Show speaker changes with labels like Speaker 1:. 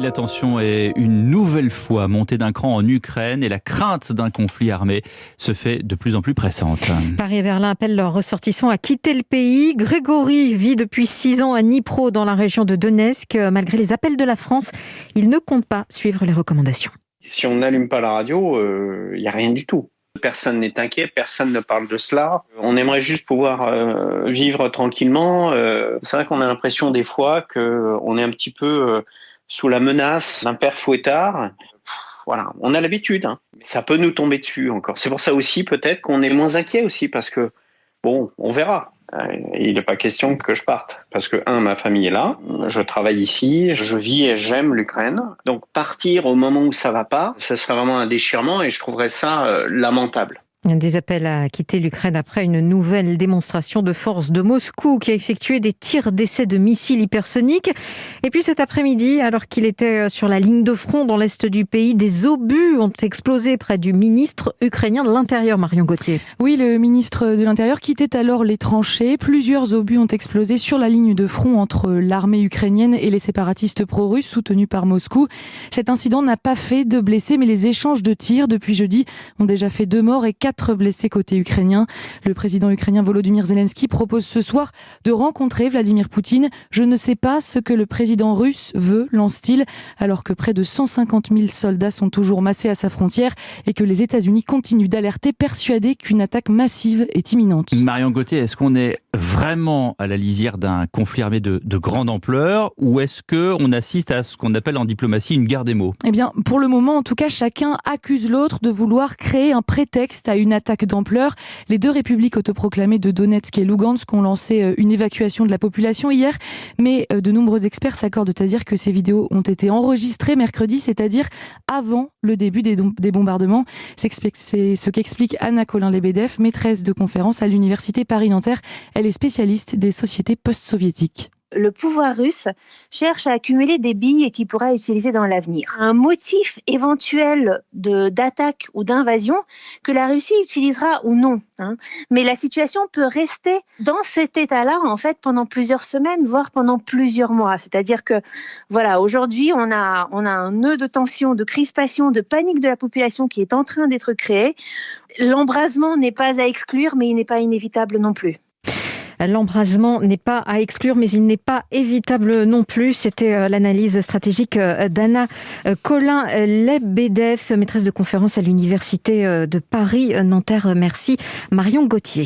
Speaker 1: La tension est une nouvelle fois montée d'un cran en Ukraine et la crainte d'un conflit armé se fait de plus en plus pressante.
Speaker 2: Paris et Berlin appellent leurs ressortissants à quitter le pays. Grégory vit depuis 6 ans à Dnipro dans la région de Donetsk. Malgré les appels de la France, il ne compte pas suivre les recommandations.
Speaker 3: Si on n'allume pas la radio, il n'y a rien du tout. Personne n'est inquiet, personne ne parle de cela. On aimerait juste pouvoir vivre tranquillement. C'est vrai qu'on a l'impression des fois qu'on est un petit peu sous la menace d'un père fouettard. Voilà, on a l'habitude, hein. Mais ça peut nous tomber dessus encore. C'est pour ça aussi peut-être qu'on est moins inquiet aussi, parce que, bon, on verra. Il n'est pas question que je parte, parce que, ma famille est là, je travaille ici, je vis et j'aime l'Ukraine. Donc partir au moment où ça va pas, ce serait vraiment un déchirement et je trouverais ça lamentable.
Speaker 2: Des appels à quitter l'Ukraine après une nouvelle démonstration de force de Moscou qui a effectué des tirs d'essai de missiles hypersoniques. Et puis cet après-midi, alors qu'il était sur la ligne de front dans l'est du pays, des obus ont explosé près du ministre ukrainien de l'Intérieur, Marion Gauthier.
Speaker 4: Oui, le ministre de l'Intérieur quittait alors les tranchées. Plusieurs obus ont explosé sur la ligne de front entre l'armée ukrainienne et les séparatistes pro-russes soutenus par Moscou. Cet incident n'a pas fait de blessés, mais les échanges de tirs depuis jeudi ont déjà fait 2 morts et 4 blessés côté ukrainien. Le président ukrainien Volodymyr Zelensky propose ce soir de rencontrer Vladimir Poutine. Je ne sais pas ce que le président russe veut, lance-t-il, alors que près de 150 000 soldats sont toujours massés à sa frontière et que les États-Unis continuent d'alerter, persuadés qu'une attaque massive est imminente.
Speaker 1: Marion Gauthier, est-ce qu'on est vraiment à la lisière d'un conflit armé de grande ampleur, ou est-ce qu'on assiste à ce qu'on appelle en diplomatie une guerre des mots ?
Speaker 4: Eh bien, pour le moment, en tout cas, chacun accuse l'autre de vouloir créer un prétexte à une attaque d'ampleur. Les 2 républiques autoproclamées de Donetsk et Lugansk ont lancé une évacuation de la population hier, mais de nombreux experts s'accordent à dire que ces vidéos ont été enregistrées mercredi, c'est-à-dire avant le début des bombardements. C'est ce qu'explique Anna Colin-Lebedev, maîtresse de conférence à l'université Paris-Nanterre. Elle est spécialiste des sociétés post-soviétiques.
Speaker 5: Le pouvoir russe cherche à accumuler des billes qu'il pourra utiliser dans l'avenir. Un motif éventuel d'attaque ou d'invasion que la Russie utilisera ou non. Mais la situation peut rester dans cet état-là, en fait, pendant plusieurs semaines, voire pendant plusieurs mois. C'est-à-dire que, voilà, aujourd'hui, on a un nœud de tension, de crispation, de panique de la population qui est en train d'être créé. L'embrasement n'est pas à exclure, mais il n'est pas inévitable non plus.
Speaker 2: L'embrasement n'est pas à exclure, mais il n'est pas évitable non plus. C'était l'analyse stratégique d'Anna Colin-Lebedev, maîtresse de conférence à l'université de Paris-Nanterre. Merci Marion Gauthier.